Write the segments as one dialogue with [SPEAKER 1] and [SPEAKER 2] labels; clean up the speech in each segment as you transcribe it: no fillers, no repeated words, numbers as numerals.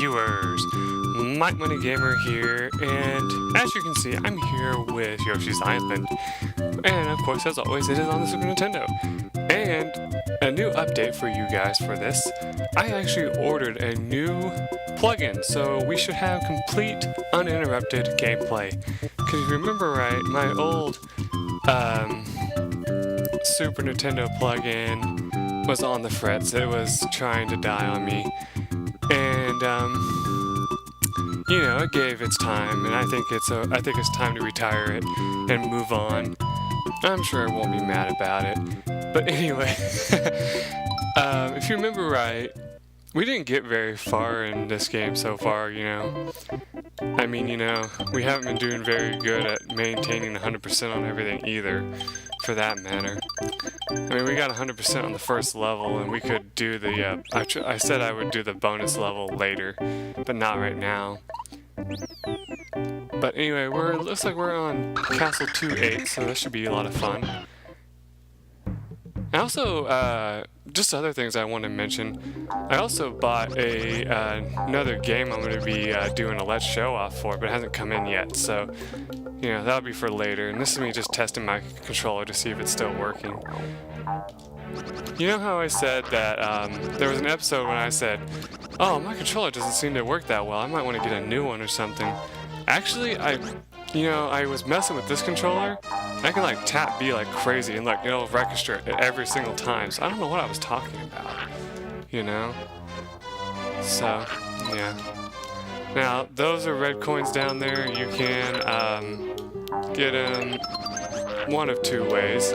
[SPEAKER 1] viewers, MikeMoneyGMR here, and as you can see, I'm here with Yoshi's Island, and of course, as always, it is on the Super Nintendo. And a new update for you guys for this, I actually ordered a new plugin, so we should have complete, uninterrupted gameplay. Because if you remember right, my old Super Nintendo plugin was on the fritz. It was trying to die on me. And, you know, it gave its time, and I think it's time to retire it and move on. I'm sure I won't be mad about it. But anyway, if you remember right, we didn't get very far in this game so far, you know. I mean, you know, we haven't been doing very good at maintaining 100% on everything either, for that matter. I mean, we got 100% on the first level, and we could do the, I said I would do the bonus level later, but not right now. But anyway, looks like we're on Castle 2-8, so that should be a lot of fun. I also, just other things I want to mention, I also bought another game I'm going to be doing a Let's Show Off for, but it hasn't come in yet, so, you know, that'll be for later. And this is me just testing my controller to see if it's still working. You know how I said that, there was an episode when I said, oh, my controller doesn't seem to work that well, I might want to get a new one or something. Actually, I was messing with this controller. I can like tap B like crazy and like it'll register it every single time. So I don't know what I was talking about, you know? So, yeah. Now, those are red coins down there. You can get them one of two ways.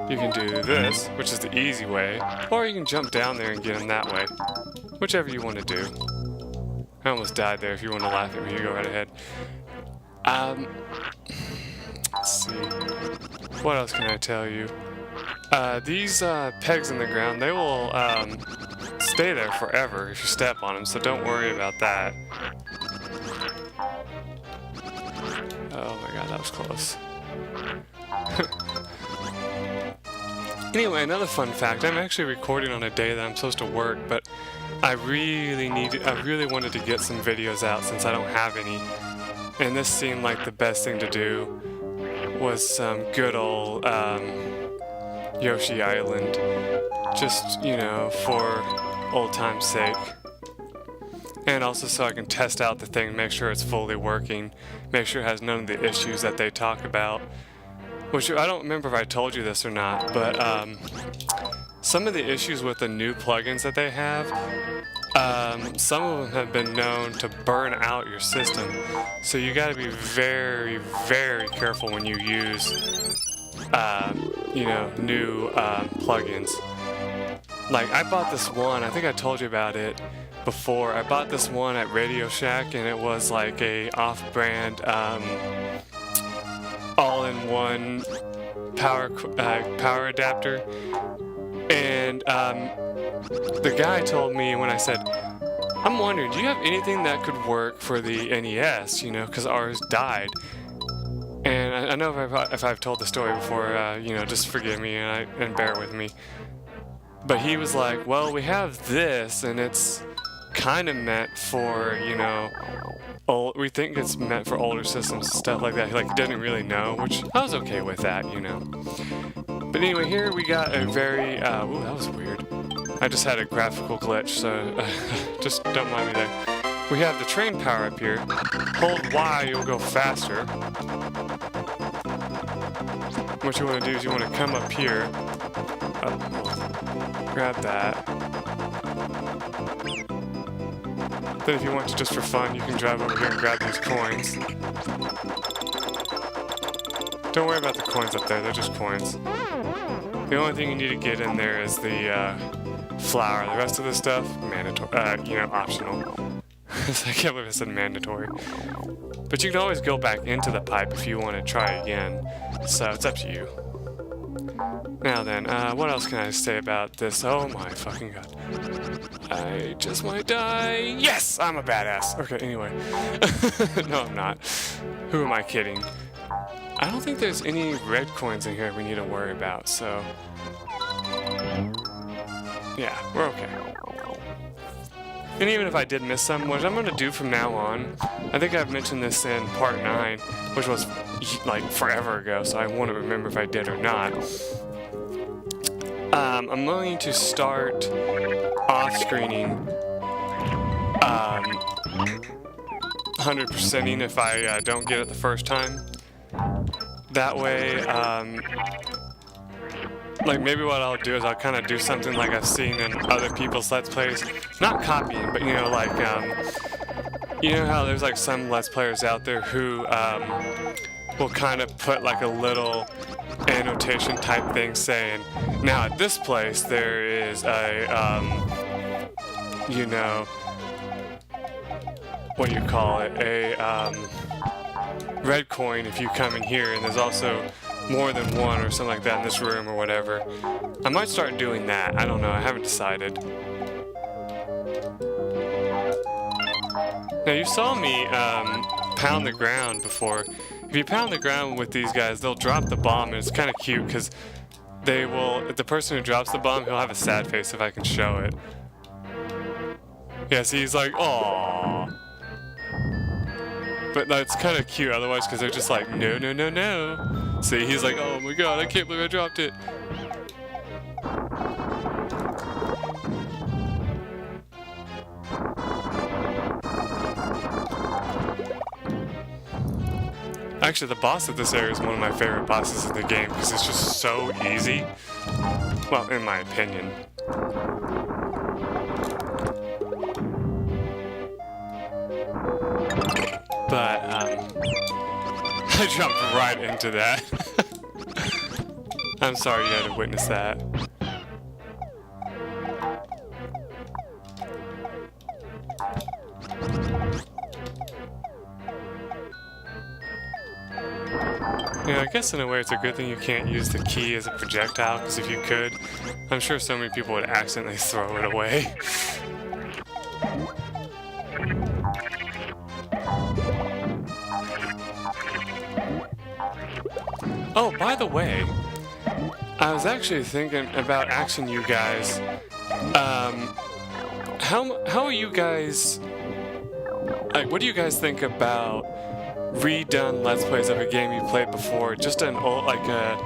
[SPEAKER 1] You can do this, which is the easy way, or you can jump down there and get them that way. Whichever you want to do. I almost died there. If you want to laugh at me, you go right ahead. Let's see. What else can I tell you? These pegs in the ground, they will stay there forever if you step on them, so don't worry about that. Oh my god, that was close. Anyway, another fun fact, I'm actually recording on a day that I'm supposed to work, but I really wanted to get some videos out since I don't have any. And this seemed like the best thing to do was some good old Yoshi Island, just, you know, for old time's sake. And also so I can test out the thing, make sure it's fully working, make sure it has none of the issues that they talk about. Which, I don't remember if I told you this or not, but some of the issues with the new plugins that they have, some of them have been known to burn out your system. So you gotta be very, very careful when you use, you know, new plugins. Like, I bought this one, I think I told you about it before. I bought this one at Radio Shack, and it was like a off-brand, all-in-one power adapter. And the guy told me when I said, I'm wondering, do you have anything that could work for the NES, you know, because ours died. And I know if I've told the story before, you know, just forgive me and bear with me. But he was like, well, we have this, and it's kind of meant for, you know, we think it's meant for older systems and stuff like that. Like, he didn't really know, which I was okay with that, you know. But anyway, here we got a very, ooh, that was weird. I just had a graphical glitch, so just don't mind me there. We have the train power up here. Hold Y, you'll go faster. What you want to do is you want to come up here. Grab that. Then if you want to, just for fun, you can drive over here and grab these coins. Don't worry about the coins up there, they're just coins. The only thing you need to get in there is the flour. The rest of the stuff, mandatory, you know, optional. I can't believe I said mandatory. But you can always go back into the pipe if you want to try again. So it's up to you. Now then, what else can I say about this? Oh my fucking god. I just might die. Yes! I'm a badass. Okay, anyway. No, I'm not. Who am I kidding? I don't think there's any red coins in here we need to worry about, so... Yeah, we're okay. And even if I did miss some, which I'm going to do from now on, I think I've mentioned this in part 9, which was like forever ago, so I won't remember if I did or not. I'm going to start off-screening 100%ing if I don't get it the first time. That way, like maybe what I'll do is I'll kind of do something like I've seen in other people's Let's Plays. Not copying, but you know, like, you know how there's like some Let's Players out there who will kind of put like a little annotation type thing saying, now at this place there is a, you know, what do you call it, a red coin if you come in here, and there's also more than one or something like that in this room or whatever. I might start doing that. I don't know. I haven't decided. Now you saw me pound the ground before. If you pound the ground with these guys, they'll drop the bomb, and it's kind of cute because they will. The person who drops the bomb, he'll have a sad face if I can show it. Yeah, see, he's like, aww. But that's kind of cute otherwise, because they're just like, no, no, no, no. See, he's like, oh my god, I can't believe I dropped it. Actually, the boss of this area is one of my favorite bosses in the game, because it's just so easy. Well, in my opinion. But, I jumped right into that. I'm sorry you had to witness that. Yeah, I guess in a way it's a good thing you can't use the key as a projectile, because if you could, I'm sure so many people would accidentally throw it away. Oh, by the way, I was actually thinking about asking you guys, how are you guys, like, what do you guys think about redone Let's Plays of a game you played before, just an old, like a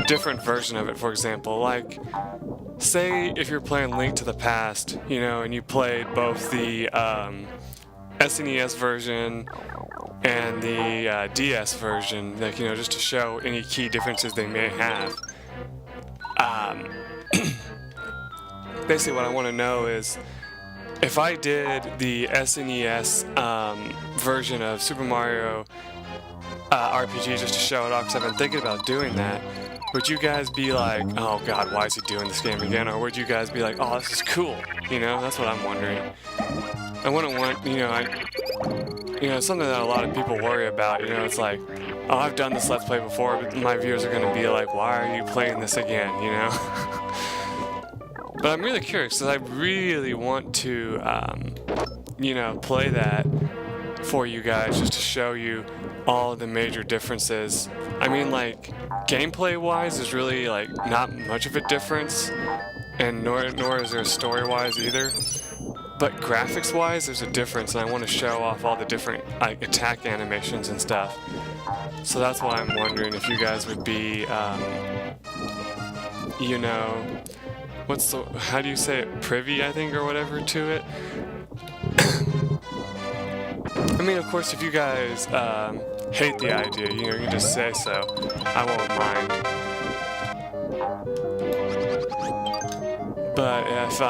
[SPEAKER 1] different version of it, for example, like, say if you're playing Link to the Past, you know, and you played both the SNES version and the DS version, like, you know, just to show any key differences they may have. Basically what I want to know is, if I did the SNES version of Super Mario RPG just to show it off, because I've been thinking about doing that, would you guys be like, oh god, why is he doing this game again? Or would you guys be like, oh, this is cool? You know, that's what I'm wondering. I wouldn't want, you know, something that a lot of people worry about, you know, it's like, oh, I've done this Let's Play before, but my viewers are going to be like, why are you playing this again, you know? But I'm really curious, because I really want to, you know, play that for you guys, just to show you all the major differences. I mean, like, gameplay-wise, there's really, like, not much of a difference, and nor is there story-wise either. But graphics-wise, there's a difference, and I want to show off all the different, like, attack animations and stuff. So that's why I'm wondering if you guys would be, you know, how do you say it, privy, I think, or whatever, to it? I mean, of course, if you guys hate the idea, you know, you can just say so. I won't mind. But if,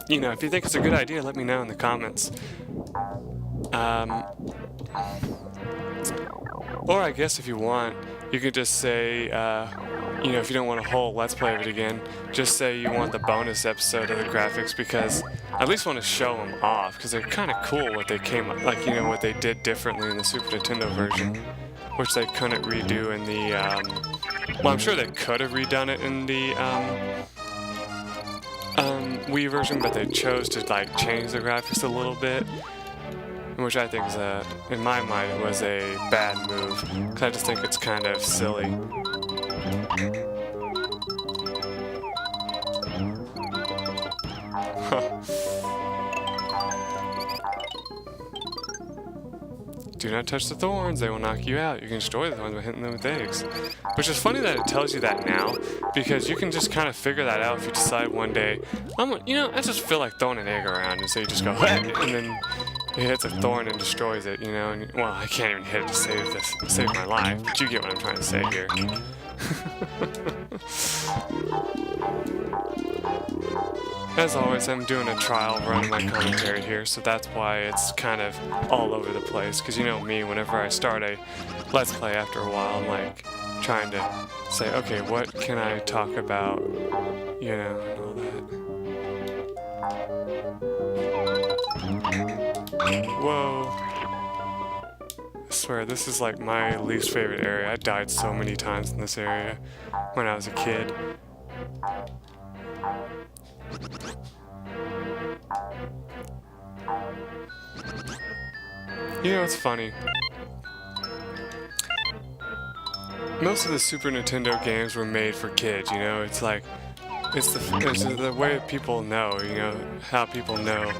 [SPEAKER 1] you know, if you think it's a good idea, let me know in the comments. Or I guess if you want, you could just say, you know, if you don't want a whole Let's Play of it again, just say you want the bonus episode of the graphics, because I at least want to show them off, because they're kind of cool what they came up, like, you know, what they did differently in the Super Nintendo version, which they couldn't redo in the, well, I'm sure they could have redone it in the, Wii version, but they chose to, like, change the graphics a little bit, which I think is in my mind, it was a bad move, because I just think it's kind of silly. do not touch the thorns, they will knock you out. You can destroy the thorns by hitting them with eggs. Which is funny that it tells you that now, because you can just kind of figure that out if you decide one day, I just feel like throwing an egg around, and so you just go, and then it hits a thorn and destroys it, and, well, I can't even hit it to save my life, but you get what I'm trying to say here. As always, I'm doing a trial run of my commentary here, so that's why it's kind of all over the place, because you know me, whenever I start a Let's Play after a while, I'm like trying to say, okay, what can I talk about, and all that. Whoa. I swear, this is like my least favorite area. I died so many times in this area when I was a kid. It's funny. Most of the Super Nintendo games were made for kids, it's like, it's the way people know, how people know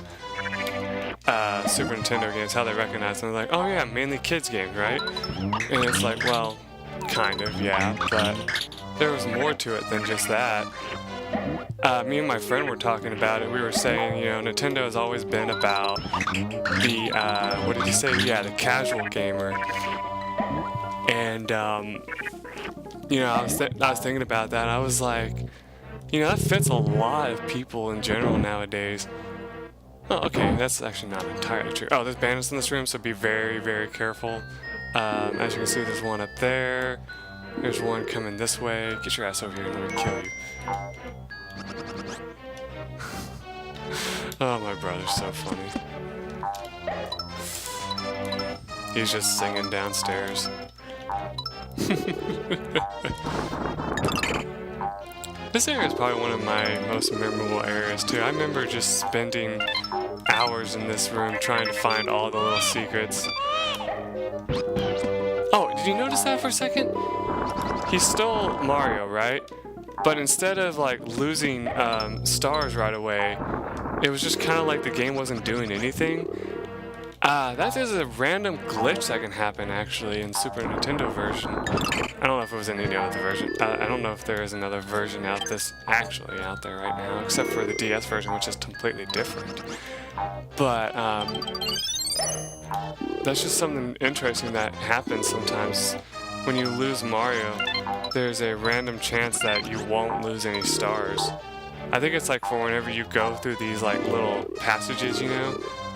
[SPEAKER 1] Super Nintendo games, how they recognize them. They're like, oh yeah, mainly kids games, right? And it's like, well, kind of, yeah, but there was more to it than just that. Me and my friend were talking about it. We were saying, Nintendo has always been about the, what did he say? Yeah, the casual gamer. And, I was thinking about that. I was like, that fits a lot of people in general nowadays. Oh, okay, that's actually not entirely true. Oh, there's bandits in this room, so be very, very careful. As you can see, there's one up there. There's one coming this way. Get your ass over here and let me kill you. Oh, my brother's so funny. He's just singing downstairs. This area is probably one of my most memorable areas too. I remember just spending hours in this room trying to find all the little secrets. Oh, did you notice that for a second? He stole Mario, right? But instead of like losing stars right away, it was just kind of like the game wasn't doing anything. That is a random glitch that can happen actually in Super Nintendo version. I don't know if it was in any other version. I don't know if there is another version out there right now, except for the DS version, which is completely different. But that's just something interesting that happens sometimes. When you lose Mario, there's a random chance that you won't lose any stars. I think it's like for whenever you go through these like little passages,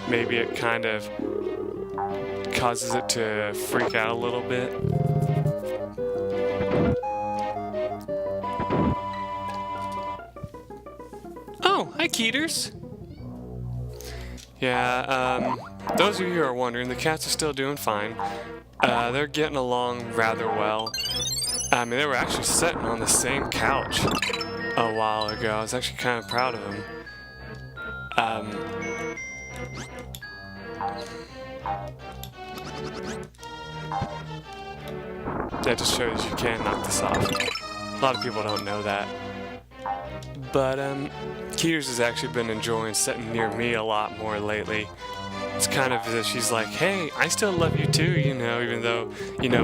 [SPEAKER 1] maybe it kind of causes it to freak out a little bit. Oh, hi Keeters! Yeah, those of you who are wondering, the cats are still doing fine. They're getting along rather well. I mean, they were actually sitting on the same couch a while ago. I was actually kind of proud of them. That just shows you can knock this off. A lot of people don't know that. But, Keeters has actually been enjoying sitting near me a lot more lately. It's kind of as if she's like, hey, I still love you too, even though,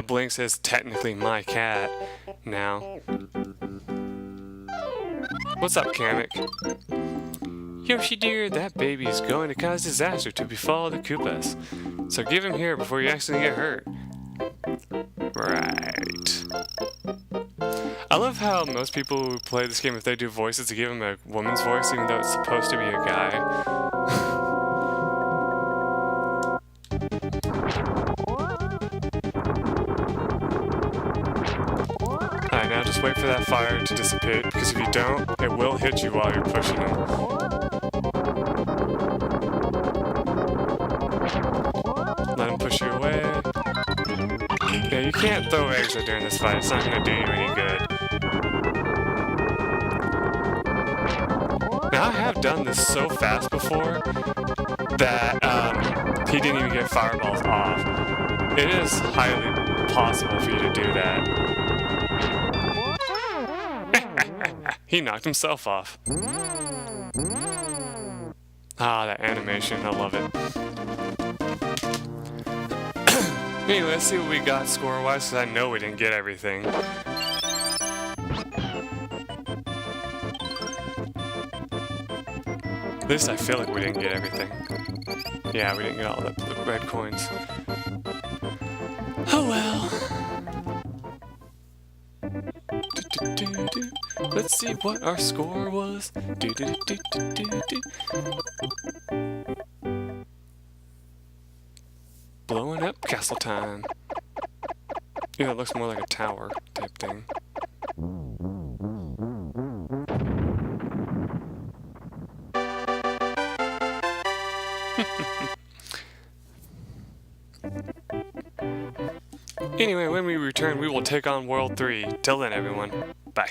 [SPEAKER 1] Blinks is technically my cat now. What's up, Kamek? Yoshi dear, that baby is going to cause disaster to befall the Koopas. So give him here before you accidentally get hurt. Right. I love how most people who play this game, if they do voices, they give him a woman's voice, even though it's supposed to be a guy. Alright, now just wait for that fire to dissipate, because if you don't, it will hit you while you're pushing him. Let him push you away. Yeah, you can't throw eggs during this fight. It's not going to do you any good. Now, I have done this so fast before that he didn't even get fireballs off. It is highly possible for you to do that. He knocked himself off. Ah, that animation. I love it. Anyway, let's see what we got score-wise, because I know we didn't get everything. At least I feel like we didn't get everything. Yeah, we didn't get all the blue red coins. Oh well. Let's see what our score was. Blowing up castle time. Yeah, it looks more like a tower type thing. Anyway, when we return, we will take on World 3. Till then, everyone. Bye.